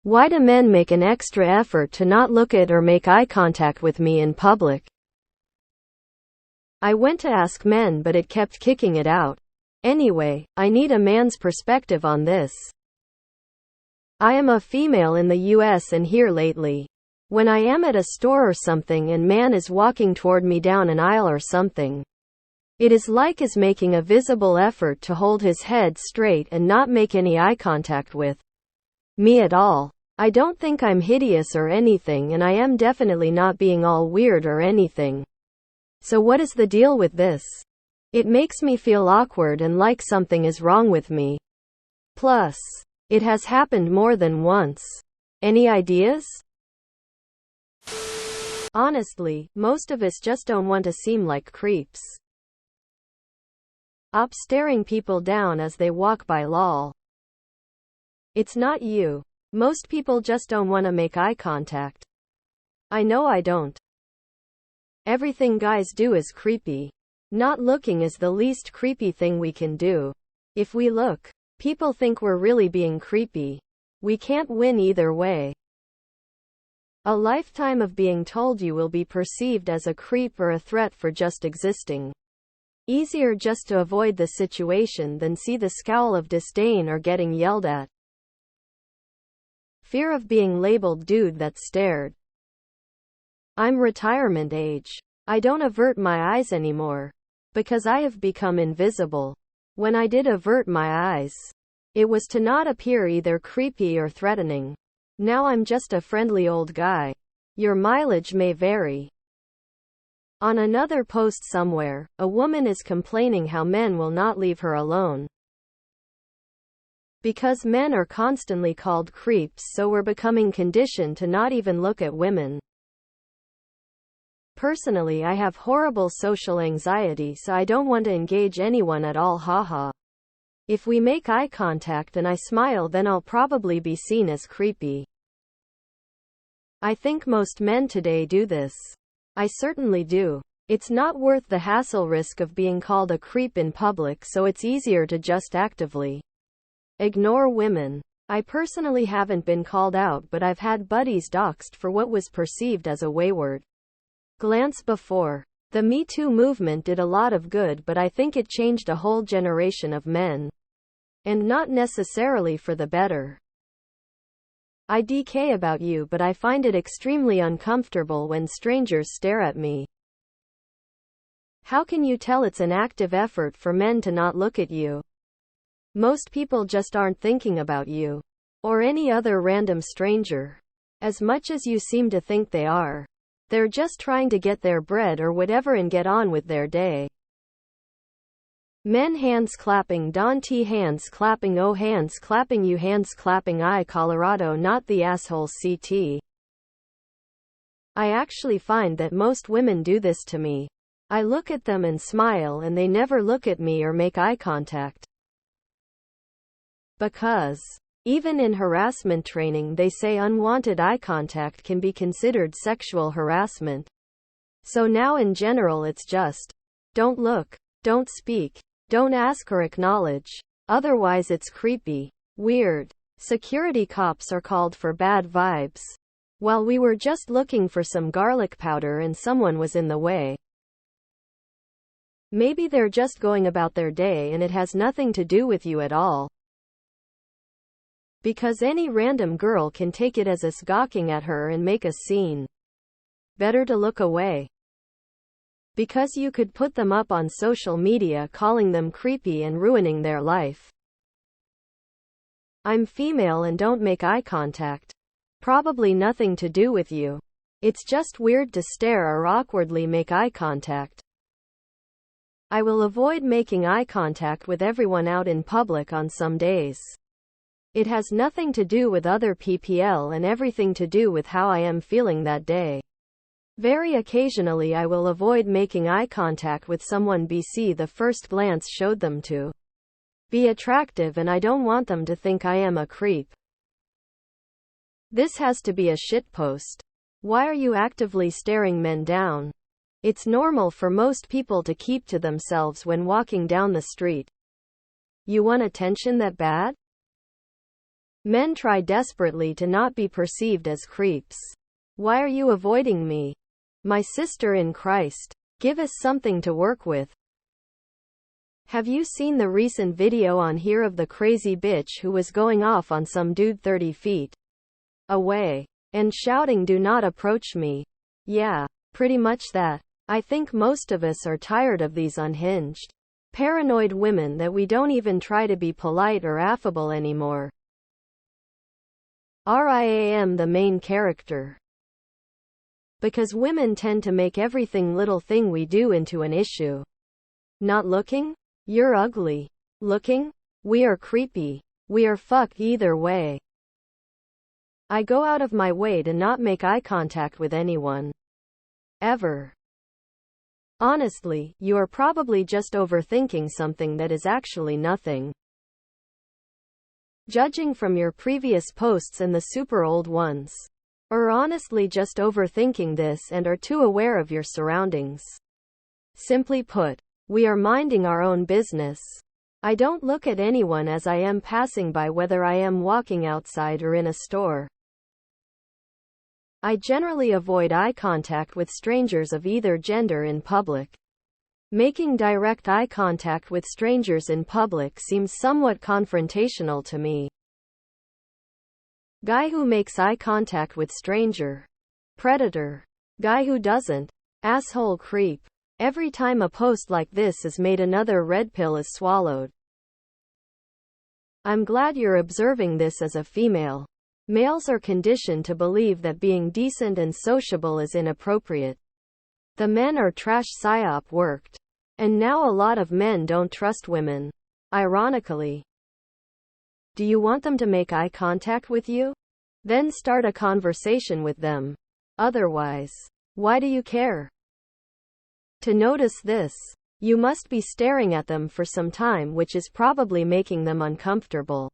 Why do men make an extra effort to not look at or make eye contact with me in public? I went to ask men, but it kept kicking it out. Anyway, I need a man's perspective on this. I am a female in the US and here lately. When I am at a store or something and man is walking toward me down an aisle or something, it is like is making a visible effort to hold his head straight and not make any eye contact with me at all. I don't think I'm hideous or anything, and I am definitely not being all weird or anything. So what is the deal with this? It makes me feel awkward and like something is wrong with me. Plus, it has happened more than once. Any ideas? Honestly, most of us just don't want to seem like creeps. Op staring people down as they walk by, lol. It's not you. Most people just don't want to make eye contact. I know I don't. Everything guys do is creepy. Not looking is the least creepy thing we can do. If we look, people think we're really being creepy. We can't win either way. A lifetime of being told you will be perceived as a creep or a threat for just existing. Easier just to avoid the situation than see the scowl of disdain or getting yelled at. Fear of being labeled dude that stared. I'm retirement age. I don't avert my eyes anymore. Because I have become invisible. When I did avert my eyes, it was to not appear either creepy or threatening. Now I'm just a friendly old guy. Your mileage may vary. On another post somewhere, a woman is complaining how men will not leave her alone. Because men are constantly called creeps, so we're becoming conditioned to not even look at women. Personally, I have horrible social anxiety, so I don't want to engage anyone at all, haha. If we make eye contact and I smile, then I'll probably be seen as creepy. I think most men today do this. I certainly do. It's not worth the hassle risk of being called a creep in public, so it's easier to just actively ignore women. I personally haven't been called out, but I've had buddies doxxed for what was perceived as a wayward glance before. The Me Too movement did a lot of good, but I think it changed a whole generation of men. And not necessarily for the better. I DK about you, but I find it extremely uncomfortable when strangers stare at me. How can you tell it's an active effort for men to not look at you? Most people just aren't thinking about you. Or any other random stranger. As much as you seem to think they are. They're just trying to get their bread or whatever and get on with their day. Men hands clapping, Don T hands clapping, oh hands clapping, you hands clapping, I Colorado, not the assholes CT. I actually find that most women do this to me. I look at them and smile and they never look at me or make eye contact. Because, even in harassment training they say unwanted eye contact can be considered sexual harassment. So now in general it's just, don't look, don't speak, don't ask or acknowledge. Otherwise it's creepy. Weird. Security cops are called for bad vibes. While we were just looking for some garlic powder and someone was in the way. Maybe they're just going about their day and it has nothing to do with you at all. Because any random girl can take it as us gawking at her and make a scene. Better to look away. Because you could put them up on social media calling them creepy and ruining their life. I'm female and don't make eye contact. Probably nothing to do with you. It's just weird to stare or awkwardly make eye contact. I will avoid making eye contact with everyone out in public on some days. It has nothing to do with other PPL and everything to do with how I am feeling that day. Very occasionally I will avoid making eye contact with someone BC the first glance showed them to be attractive and I don't want them to think I am a creep. This has to be a shitpost. Why are you actively staring men down? It's normal for most people to keep to themselves when walking down the street. You want attention that bad? Men try desperately to not be perceived as creeps. Why are you avoiding me? My sister in Christ. Give us something to work with. Have you seen the recent video on here of the crazy bitch who was going off on some dude 30 feet away and shouting, "Do not approach me"? Yeah, pretty much that. I think most of us are tired of these unhinged, paranoid women that we don't even try to be polite or affable anymore. RIAM the main character. Because women tend to make everything little thing we do into an issue. Not looking? You're ugly. Looking? We are creepy. We are fuck either way. I go out of my way to not make eye contact with anyone. Ever. Honestly, you are probably just overthinking something that is actually nothing. Judging from your previous posts and the super old ones. Or honestly just overthinking this and are too aware of your surroundings. Simply put, we are minding our own business. I don't look at anyone as I am passing by, whether I am walking outside or in a store. I generally avoid eye contact with strangers of either gender in public. Making direct eye contact with strangers in public seems somewhat confrontational to me. Guy who makes eye contact with stranger. Predator. Guy who doesn't. Asshole creep. Every time a post like this is made, another red pill is swallowed. I'm glad you're observing this as a female. Males are conditioned to believe that being decent and sociable is inappropriate. The men are trash psyop worked. And now a lot of men don't trust women. Ironically. Do you want them to make eye contact with you? Then start a conversation with them. Otherwise, why do you care? To notice this, you must be staring at them for some time, which is probably making them uncomfortable.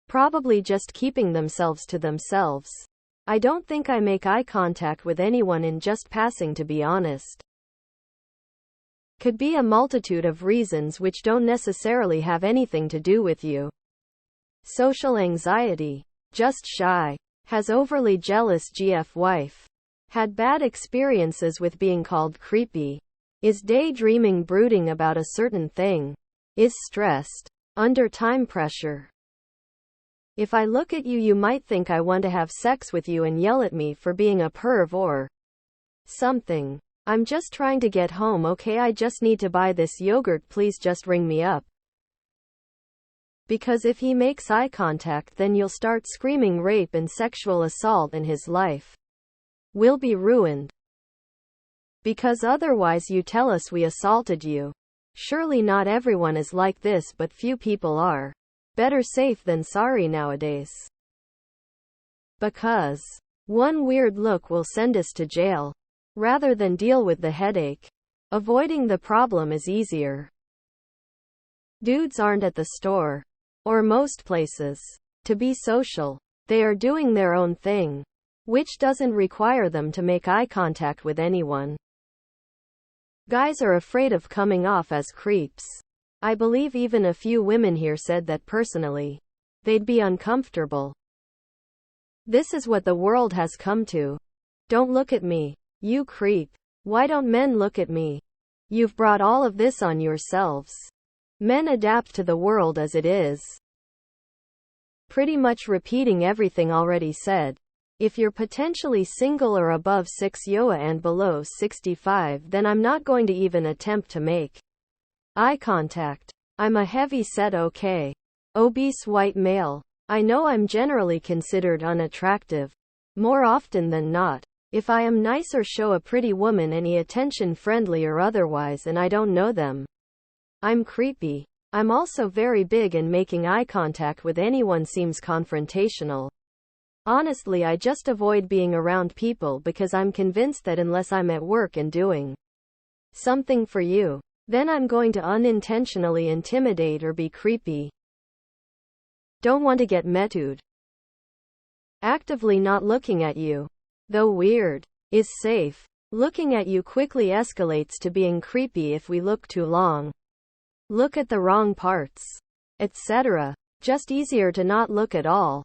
Probably just keeping themselves to themselves. I don't think I make eye contact with anyone in just passing, to be honest. Could be a multitude of reasons which don't necessarily have anything to do with you. Social anxiety. Just shy. Has overly jealous GF wife. Had bad experiences with being called creepy. Is daydreaming, brooding about a certain thing. Is stressed. Under time pressure. If I look at you, you might think I want to have sex with you and yell at me for being a perv or something. I'm just trying to get home, okay? I just need to buy this yogurt, please just ring me up. Because if he makes eye contact, then you'll start screaming rape and sexual assault and his life will be ruined. Because otherwise you tell us we assaulted you. Surely not everyone is like this, but few people are. Better safe than sorry nowadays. Because one weird look will send us to jail. Rather than deal with the headache. Avoiding the problem is easier. Dudes aren't at the store. Or most places. To be social. They are doing their own thing. Which doesn't require them to make eye contact with anyone. Guys are afraid of coming off as creeps. I believe even a few women here said that personally. They'd be uncomfortable. This is what the world has come to. Don't look at me. You creep. Why don't men look at me? You've brought all of this on yourselves. Men adapt to the world as it is. Pretty much repeating everything already said. If you're potentially single or above 6 YOA and below 65, then I'm not going to even attempt to make eye contact. I'm a heavy set, okay? Obese white male. I know I'm generally considered unattractive. More often than not. If I am nice or show a pretty woman any attention, friendly or otherwise, and I don't know them, I'm creepy. I'm also very big, and making eye contact with anyone seems confrontational. Honestly, I just avoid being around people because I'm convinced that unless I'm at work and doing something for you, then I'm going to unintentionally intimidate or be creepy. Don't want to get metued. Actively not looking at you, though weird, is safe. Looking at you quickly escalates to being creepy if we look too long. Look at the wrong parts, etc. Just easier to not look at all.